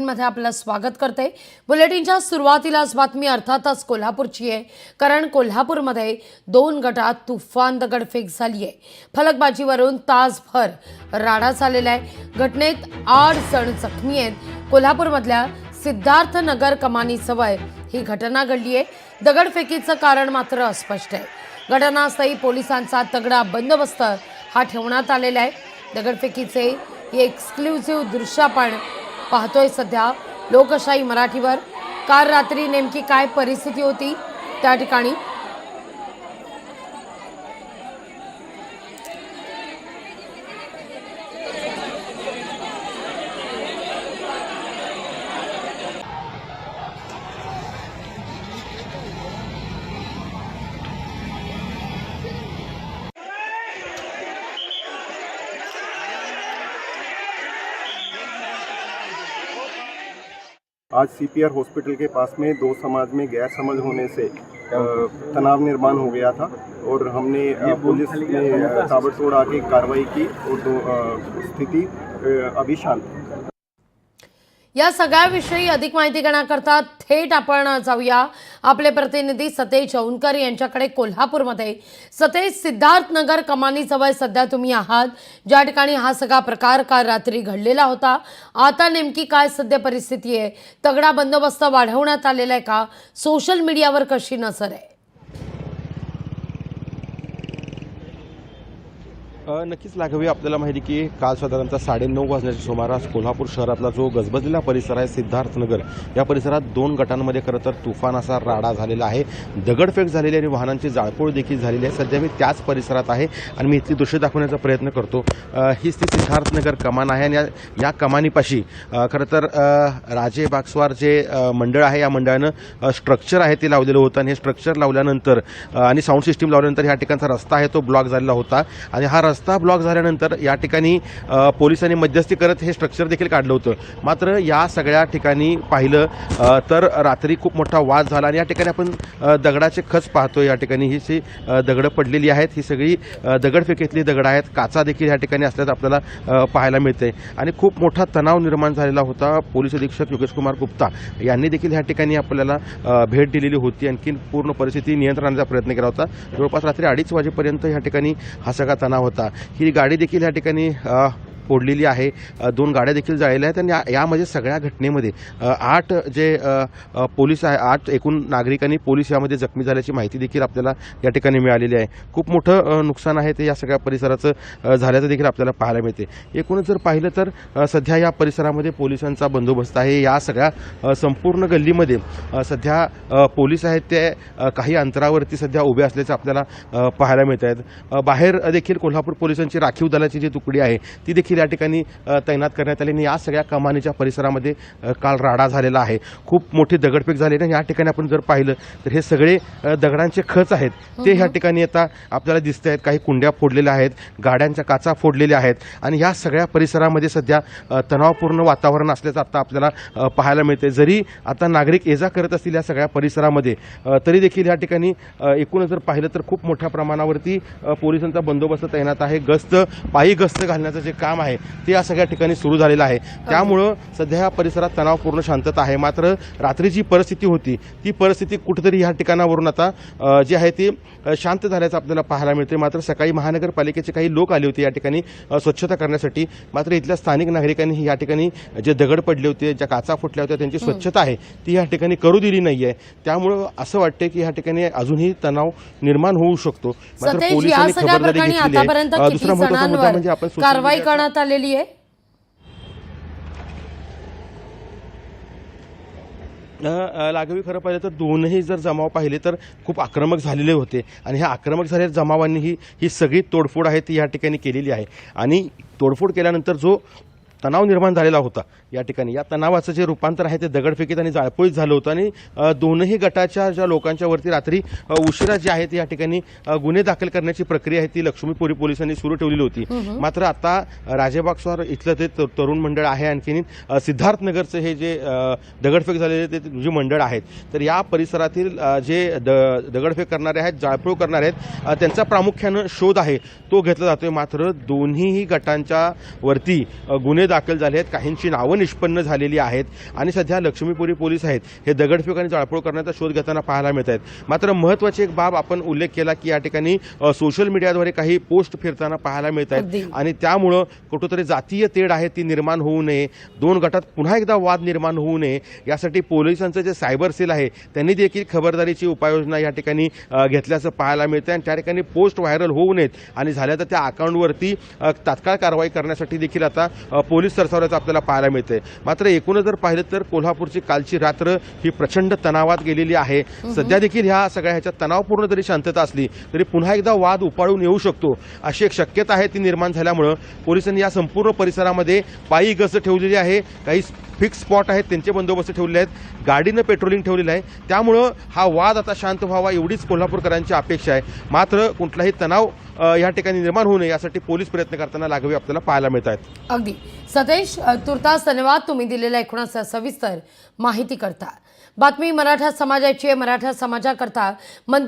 मध्ये आपलं स्वागत करते। बुलेटिनच्या सुरुवातीलाच बातमी अर्थातच कोल्हापूरची आहे, कारण कोल्हापूरमध्ये 2 गटात तुफान दगडफेक झाली आहे। फलकबाजीवरून तासभर राडा चाललेला आहे। घटनेत 8 जण जखमी आहेत। कोल्हापूरमधल्या सिद्धार्थनगर कमानी जवळ ही घटना घडली आहे। दगडफेकीचं कारण मात्र अस्पष्ट आहे। घटनास्थळी पोलिसांचा तगडा बंदोबस्त हा ठेवण्यात आलेला आहे। दगडफेकीचे हे एक्सक्लुझिव्ह दृश्य आपण पाहतोय सध्या लोकशाही मराठीवर। काल रात्री नेमकी काय परिस्थिती होती त्या ठिकाणी आज सीपीआर हॉस्पिटल के पास में 2 समाज में गैर समझ होने से तनाव निर्माण हो गया था और हमने पुलिस ने ताबड़तोड़ आके कार्रवाई की और स्थिति अभी शांत है। या सगळ्याविषयी अधिक माहिती घेण्याकरता थेट आपण जाऊया आपले प्रतिनिधी सतेज औंधकर यांच्याकडे कोल्हापूरमध्ये। सतेज, सिद्धार्थनगर कमानी जवळ सध्या तुम्ही आहात, ज्या ठिकाणी हा सगळा प्रकार काल रात्री घडलेला होता। आता नेमकी काय सध्या परिस्थिती आहे? तगडा बंदोबस्त वाढवण्यात आलेला आहे का? सोशल मीडियावर कशी नजर आहे? नक्कीच लाघवी, आपल्याला माहिती की काल साधारणतः 9:30 वाजण्याच्या सुमारास कोल्हापूर शहरातला जो गजबजलेला परिसर आहे सिद्धार्थनगर, या परिसरात 2 गटांमध्ये खरं तर तुफान असा राडा झालेला आहे। दगडफेक झालेली आणि वाहनांची जाळपोळ देखील झालेली आहे। सध्या मी त्याच परिसरात आहे आणि मी इथली दृश्य दाखवण्याचा प्रयत्न करतो। हीच ती सिद्धार्थनगर कमान आहे आणि या कमानीपाशी खरं तर राजे बागस्वार जे मंडळ आहे, या मंडळानं स्ट्रक्चर आहे ते लावलेलं होतं आणि हे स्ट्रक्चर लावल्यानंतर आणि साऊंड सिस्टीम लावल्यानंतर या ठिकाणचा रस्ता आहे तो ब्लॉक झालेला होता आणि हा रस्ता ब्लॉक झाल्यानंतर या ठिकाणी पोलिसांनी मध्यस्थी करत हे स्ट्रक्चर देखील काढलं होतं। मात्र या सगळ्या ठिकाणी पाहिलं तर रात्री खूप मोठा वाद झाला आणि या ठिकाणी आपण दगडाचे खच पाहतो। या ठिकाणी ही दगडं पडलेली आहेत, ही सगळी दगडफेकीतली दगड आहेत। काचा देखील या ठिकाणी असल्याचं आपल्याला पाहायला मिळते आणि खूप मोठा तणाव निर्माण झालेला होता। पोलीस अधीक्षक योगेश कुमार गुप्ता यांनी देखील या ठिकाणी आपल्याला भेट दिलेली होती, आणखी पूर्ण परिस्थिती नियंत्रणाचा प्रयत्न केला होता। जवळपास रात्री 2:30 वाजेपर्यंत या ठिकाणी हा सगळा तणाव होता। ही गाडी देखील या ठिकाणी फोडलेली आहे, 2 गाड्या देखील जाळलेल्या आहेत आणि यामध्ये सगळ्या घटनेमध्ये 8 जे पोलीस आहे, 8 एकूण नागरिकांनी पोलीस यामध्ये जखमी झाल्याची माहिती देखील आपल्याला या ठिकाणी मिळालेली आहे। खूप मोठं नुकसान आहे ते या सगळ्या परिसराचं झाल्याचं देखील आपल्याला पाहायला मिळते। एकूणच जर पाहिलं तर सध्या या परिसरामध्ये पोलिसांचा बंदोबस्त आहे। या सगळ्या संपूर्ण गल्लीमध्ये सध्या पोलीस आहेत ते काही अंतरावरती सध्या उभे असल्याचं आपल्याला पाहायला मिळत आहेत। बाहेर देखील कोल्हापूर पोलिसांची राखीव दलाची जी तुकडी आहे ती देखील या ठिकाणी तैनात करण्यात आली आणि या सगळ्या कमानीच्या परिसरामध्ये काल राडा झालेला आहे। खूप मोठी दगडफेक झाली आणि या ठिकाणी आपण जर पाहिलं तर हे सगळे दगडांचे खच आहेत ते या ठिकाणी आता आपल्याला दिसत आहेत। काही कुंड्या फोडलेल्या आहेत, गाड्यांच्या काचा फोडलेल्या आहेत आणि या सगळ्या परिसरामध्ये सध्या तणावपूर्ण वातावरण असल्याचं आता आपल्याला पाहायला मिळते। जरी आता नागरिक ये जा करत असतील या सगळ्या परिसरामध्ये, तरी देखील या ठिकाणी एकूण जर पाहिलं तर खूप मोठ्या प्रमाणावरती पोलिसांचा बंदोबस्त तैनात आहे। पायी गस्त घालण्याचं जे काम आहे ते या सगळ्या ठिकाणी सुरू झालेलं आहे। त्यामुळं सध्या या परिसरात तणावपूर्ण शांतता आहे। मात्र रात्री जी परिस्थिती होती ती परिस्थिती कुठेतरी या ठिकाणावरून आता जी आहे ती शांत झाल्याचं आपल्याला पाहायला मिळते। मात्र सकाळी महानगरपालिकेचे काही लोक आले होते या ठिकाणी स्वच्छता करण्यासाठी, मात्र इथल्या स्थानिक नागरिकांनी या ठिकाणी जे दगड पडले होते, ज्या काचा फुटल्या होत्या, त्यांची स्वच्छता आहे ती या ठिकाणी करू दिली नाहीये। त्यामुळं असं वाटतं की या ठिकाणी अजूनही तणाव निर्माण होऊ शकतो। मात्र पोलिसांनी खबरदारी घेतली आहे। दुसरा महत्त्वाचा मुद्दा म्हणजे आपण कारवाई करण्यात आलेली आहे। लाघवी, खरं पाहिलं तर दोनही जर जमाव पाहिले तर खूप आक्रमक झालेले होते आणि ह्या आक्रमक झालेल्या जमावांनी ही सगळी तोडफोड आहे ती या ठिकाणी केलेली आहे आणि तोडफोड केल्यानंतर जो तणाव निर्माण झालेला होता या ठिकाणी, या तणावाचं जे रूपांतर आहे ते दगडफेकीत आणि जाळपोळीत झालं होतं आणि दोनही गटाच्या ज्या लोकांच्या वरती रात्री उशिरा जे आहे ते या ठिकाणी गुन्हे दाखल करण्याची प्रक्रिया आहे ती लक्ष्मीपुरी पोलिसांनी सुरू ठेवलेली होती। मात्र आता राजेबागस्वार इथलं ते तरुण मंडळ आहे, आणखीन सिद्धार्थनगरचं हे जे दगडफेक झालेले ते जे मंडळ आहेत, तर या परिसरातील जे दगडफेक करणारे आहेत, जाळपोळ करणारे आहेत, त्यांचा प्रामुख्यानं शोध आहे तो घेतला जातोय। मात्र दोन्हीही गटांच्या वरती गुन्हे दाखल झाले आहेत, काहींची नावं निष्पन्न झालेली आहेत आणि सध्या लक्ष्मीपुरी पोलीस आहेत हे दगडफेक आणि जाळपोळ करण्याचा शोध घेताना पाहायला मिळत आहेत. मात्र महत्त्वाची एक बाब आपण उल्लेख केला की या ठिकाणी सोशल मीडियाद्वारे काही पोस्ट फिरताना पाहायला मिळत अगदी. आहेत आणि त्यामुळं कुठेतरी जातीय तेढ आहे ती निर्माण होऊ नये, दोन गटात पुन्हा एकदा वाद निर्माण होऊ नये यासाठी पोलिसांचं जे सायबर सेल आहे त्यांनी देखील खबरदारीची उपाययोजना या ठिकाणी घेतल्याचं पाहायला मिळतं आणि त्या ठिकाणी पोस्ट व्हायरल होऊ नयेत आणि झाल्या तर त्या अकाउंटवरती तात्काळ कारवाई करण्यासाठी देखील आता पोलीस सरसावल्याचं आपल्याला पाहायला मिळतंय. मात्र एकूणच जर पाहिलं तर कोल्हापूरची कालची रात्र ही प्रचंड तणावात गेलेली आहे. सध्या देखील ह्या सगळ्या ह्याच्यात तणावपूर्ण जरी शांतता असली तरी पुन्हा एकदा वाद उपाळून येऊ शकतो अशी एक शक्यता आहे ती निर्माण झाल्यामुळं पोलिसांनी या संपूर्ण परिसरामध्ये पायी गस्त ठेवलेली आहे. काही फिक्स स्पॉट आहेत त्यांचे बंदोबस्त ठेवले आहेत, गाडीनं पेट्रोलिंग ठेवलेलं आहे. त्यामुळं हा वाद आता शांत व्हावा एवढीच कोल्हापूरकरांची अपेक्षा आहे. मात्र कुठलाही तणाव या ठिकाणी निर्माण होऊ नये यासाठी पोलीस प्रयत्न करताना लागवे आपल्याला पाहायला मिळत आहेत. अगदी सतेश, तुर्तास धन्यवाद तुम्ही दिलेल्या एकूणच सविस्तर माहिती करता. बातमी मराठा समाजाची आहे. मराठा समाजाकरता मंत्री